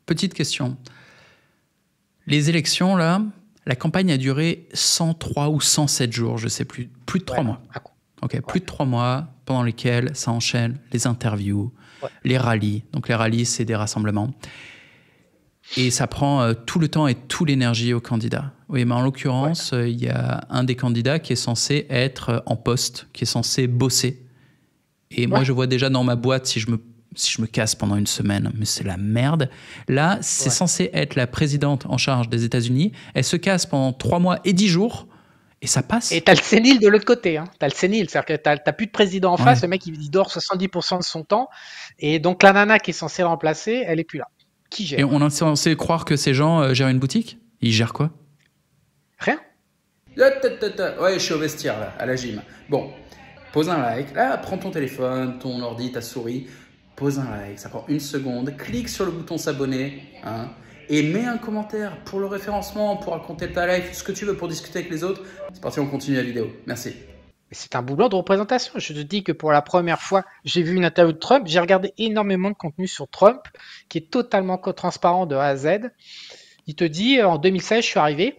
Petite question. Les élections, là, la campagne a duré 103 ou 107 jours, je ne sais plus. Plus de 3 mois. Ok, plus de 3 mois pendant lesquels ça enchaîne les interviews, les rallyes. Donc les rallyes, c'est des rassemblements. Et ça prend tout le temps et toute l'énergie aux candidats. Oui, mais en l'occurrence, il y a un des candidats qui est censé être en poste, qui est censé bosser. Et moi, je vois déjà dans ma boîte si je me casse pendant une semaine, mais c'est la merde. Là, c'est censé être la présidente en charge des États-Unis. Elle se casse pendant 3 mois et 10 jours. Et ça passe. Et t'as le sénile de l'autre côté. Hein. T'as le sénile, c'est-à-dire que t'as plus de président en face. Le mec, il dort 70% de son temps. Et donc, la nana qui est censée le remplacer, elle est plus là. Qui gère? Et on est censé croire que ces gens gèrent une boutique? Ils gèrent quoi? Rien. Ouais, je suis au vestiaire, là, à la gym. Bon, pose un like. Là, prends ton téléphone, ton ordi, ta souris. Pose un like, ça prend 1 seconde. Clique sur le bouton s'abonner. Hein, et mets un commentaire pour le référencement, pour raconter ta life, ce que tu veux pour discuter avec les autres. C'est parti, on continue la vidéo. Merci. C'est un boulot de représentation. Je te dis que pour la première fois, j'ai vu une interview de Trump. J'ai regardé énormément de contenu sur Trump, qui est totalement transparent de A à Z. Il te dit, en 2016, je suis arrivé.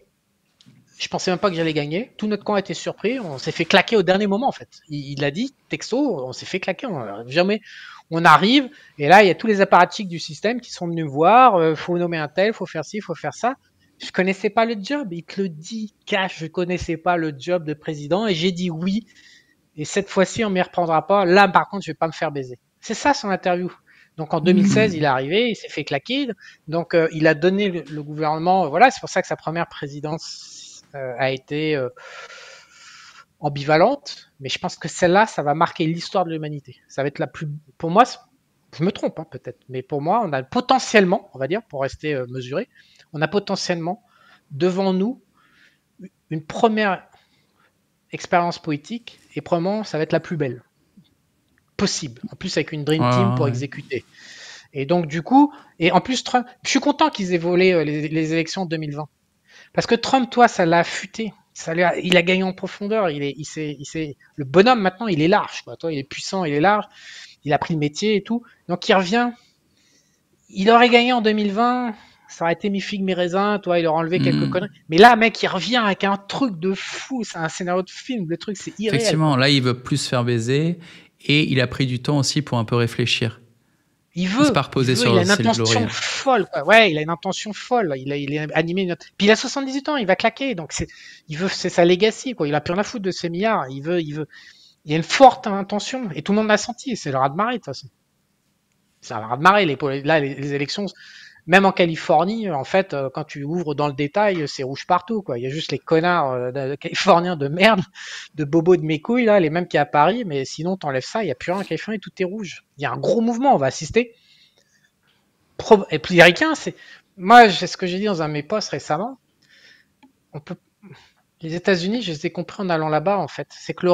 Je pensais même pas que j'allais gagner. Tout notre camp a été surpris. On s'est fait claquer au dernier moment, en fait. Il a dit, texto, on s'est fait claquer. On arrive, et là, il y a tous les apparatchiks du système qui sont venus voir. Faut nommer un tel, faut faire ci, faut faire ça. Je connaissais pas le job. Il te le dit, cash, je connaissais pas le job de président, et j'ai dit oui. Et cette fois-ci, on m'y reprendra pas. Là, par contre, je vais pas me faire baiser. C'est ça son interview. Donc en 2016, il est arrivé, il s'est fait claquer. Donc il a donné le gouvernement. Voilà, c'est pour ça que sa première présidence a été ambivalente. Mais je pense que celle-là, ça va marquer l'histoire de l'humanité. Ça va être la plus. Pour moi, je me trompe peut-être, mais pour moi, on a potentiellement, on va dire, pour rester mesuré, on a potentiellement devant nous une première expérience politique, et probablement ça va être la plus belle possible. En plus avec une dream team pour exécuter. Et donc du coup, et en plus Trump, je suis content qu'ils aient volé les élections de 2020, parce que Trump, toi, ça l'a affûté. Il a gagné en profondeur. Le bonhomme maintenant, il est large. Quoi. Toi, il est puissant, il est large. Il a pris le métier et tout. Donc il revient. Il aurait gagné en 2020. Ça aurait été mi figue mi raisin, toi, il aurait enlevé quelques conneries. Mais là, mec, il revient avec un truc de fou. C'est un scénario de film. Le truc, c'est irréel. Effectivement, là, il veut plus se faire baiser et il a pris du temps aussi pour un peu réfléchir. Il veut. Il a une intention folle. Quoi. Ouais, il a une intention folle. Il est animé. Puis il a 78 ans, il va claquer. Donc c'est sa legacy. Quoi. Il a plus rien à foutre de ses milliards. Il veut. Il y a une forte intention et tout le monde l'a senti. C'est le raz-de-marée de toute façon. C'est un raz-de-marée. Les élections. Même en Californie, en fait, quand tu ouvres dans le détail, c'est rouge partout, quoi. Il y a juste les connards californiens de merde, de bobos de mes couilles, là, les mêmes qu'il y a à Paris, mais sinon, t'enlèves ça, il n'y a plus rien en Californie, tout est rouge. Il y a un gros mouvement, on va assister. Et puis, les ricains, c'est. Moi, c'est ce que j'ai dit dans un de mes posts récemment. Les États-Unis, je les ai compris en allant là-bas, en fait. C'est que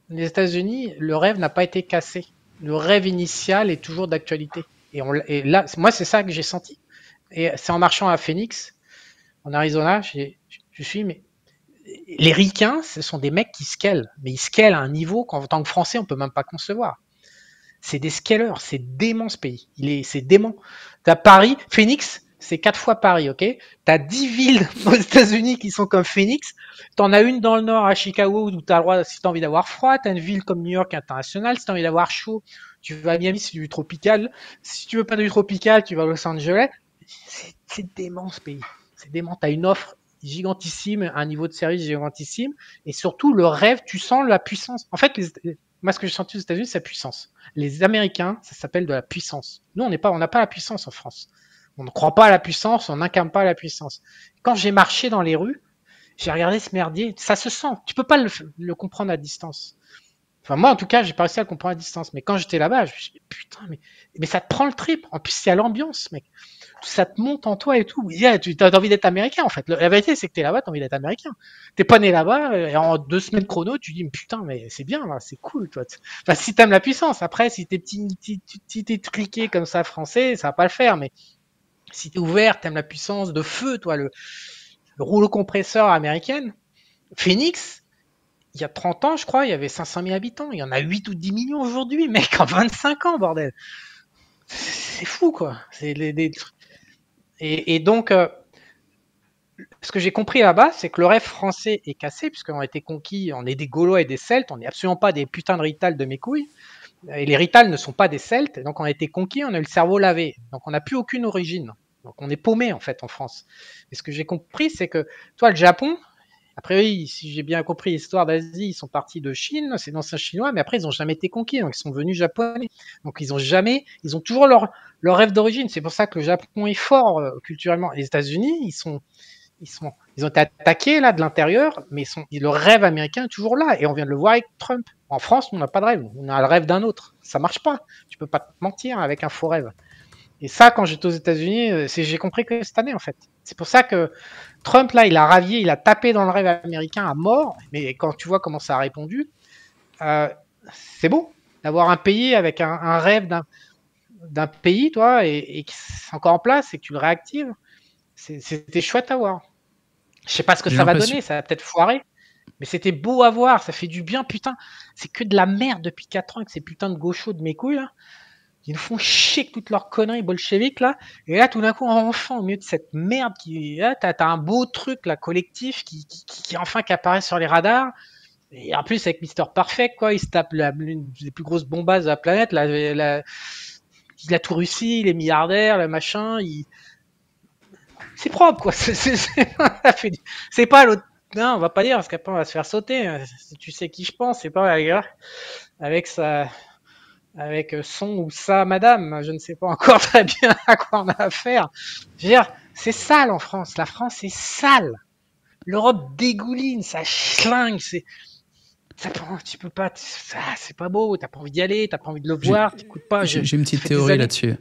les États-Unis, le rêve n'a pas été cassé. Le rêve initial est toujours d'actualité. Et là, moi, c'est ça que j'ai senti. Et c'est en marchant à Phoenix, en Arizona, je suis, mais les ricains, ce sont des mecs qui scalent. Mais ils scalent à un niveau qu'en tant que Français, on peut même pas concevoir. C'est des scalers, c'est dément ce pays. C'est dément. T'as Paris, Phoenix, c'est 4 fois Paris, ok? T'as 10 villes aux États-Unis qui sont comme Phoenix. T'en as une dans le nord à Chicago où t'as le droit, si t'as envie d'avoir froid. T'as une ville comme New York internationale. Si t'as envie d'avoir chaud, tu vas à Miami, c'est du tropical. Si tu veux pas du tropical, tu vas à Los Angeles. C'est dément ce pays. C'est dément. T'as une offre gigantissime, un niveau de service gigantissime, et surtout le rêve, tu sens la puissance. En fait, moi, ce que j'ai senti aux États-Unis, c'est la puissance. Les Américains, ça s'appelle de la puissance. Nous, on n'a pas la puissance en France. On ne croit pas à la puissance, on n'incarne pas la puissance. Quand j'ai marché dans les rues, j'ai regardé ce merdier, ça se sent. Tu peux pas le comprendre à distance. Enfin, moi, en tout cas, j'ai pas réussi à le comprendre à distance. Mais quand j'étais là-bas, je me suis dit, putain, mais ça te prend le trip. En plus, il y a l'ambiance, mec. Ça te monte en toi et tout. Yeah, tu as envie d'être américain, en fait. La vérité, c'est que t'es là-bas, t'as envie d'être américain. T'es pas né là-bas, et en 2 semaines chrono, tu dis, putain, mais c'est bien, là, c'est cool, toi. Enfin, si t'aimes la puissance. Après, si t'es petit truqué comme ça, français, ça va pas le faire, mais si t'es ouvert, t'aimes la puissance de feu, toi, le rouleau compresseur américaine. Phoenix, il y a 30 ans, je crois, il y avait 500 000 habitants. Il y en a 8 ou 10 millions aujourd'hui, mec, en 25 ans, bordel. C'est fou, quoi. Et donc, ce que j'ai compris là-bas, c'est que le rêve français est cassé, puisqu'on a été conquis, on est des Gaulois et des Celtes, on n'est absolument pas des putains de Rital de mes couilles. Et les Rital ne sont pas des Celtes, donc on a été conquis, on a eu le cerveau lavé. Donc on n'a plus aucune origine. Donc on est paumé en fait en France. Et ce que j'ai compris, c'est que, toi, le Japon, après oui, si j'ai bien compris l'histoire d'Asie, ils sont partis de Chine, c'est d'anciens Chinois, mais après ils n'ont jamais été conquis, donc ils sont devenus japonais. Donc ils ont toujours leur rêve d'origine. C'est pour ça que le Japon est fort culturellement. Les États-Unis, ils ont été attaqués là de l'intérieur, mais le rêve américain est toujours là. Et on vient de le voir avec Trump. En France, on n'a pas de rêve. On a le rêve d'un autre. Ça marche pas. Tu peux pas te mentir avec un faux rêve. Et ça, quand j'étais aux États-Unis, j'ai compris que cette année, en fait. C'est pour ça que Trump, là, il a ravié, il a tapé dans le rêve américain à mort. Mais quand tu vois comment ça a répondu, c'est beau d'avoir un pays avec un rêve d'un pays, toi, et qui c'est encore en place et que tu le réactives. C'était chouette à voir. Je sais pas ce que ça va donner, ça va peut-être foirer. Mais c'était beau à voir, ça fait du bien, putain. C'est que de la merde depuis 4 ans avec ces putains de gauchos de mes couilles, là. Ils nous font chier toutes leurs conneries bolcheviques, là. Et là, tout d'un coup, enfin, au milieu de cette merde, là, t'as un beau truc, là, collectif, qui apparaît sur les radars. Et en plus, avec Mister Perfect, quoi, il se tape l'une des plus grosses bombasses de la planète, la tout Russie, les milliardaires, le machin, c'est propre, quoi. C'est pas l'autre. Non, on va pas dire, parce qu'après on va se faire sauter. Si tu sais qui je pense, c'est pas avec son ou sa madame. Je ne sais pas encore très bien à quoi on a affaire. Je veux dire, c'est sale en France. La France, c'est sale. L'Europe dégouline, ça schlingue, tu peux pas, c'est pas beau, t'as pas envie d'y aller, t'as pas envie de le voir, t'écoutes pas. J'ai une petite théorie là-dessus.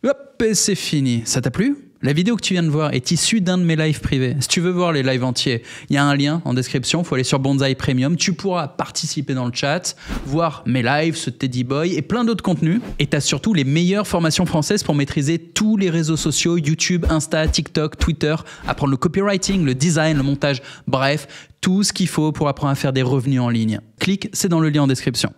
Hop, et c'est fini. Ça t'a plu ? La vidéo que tu viens de voir est issue d'un de mes lives privés. Si tu veux voir les lives entiers, il y a un lien en description. Il faut aller sur Bonsaï Premium. Tu pourras participer dans le chat, voir mes lives, ce Teddy Boy et plein d'autres contenus. Et tu as surtout les meilleures formations françaises pour maîtriser tous les réseaux sociaux, YouTube, Insta, TikTok, Twitter, apprendre le copywriting, le design, le montage, bref, tout ce qu'il faut pour apprendre à faire des revenus en ligne. Clique, c'est dans le lien en description.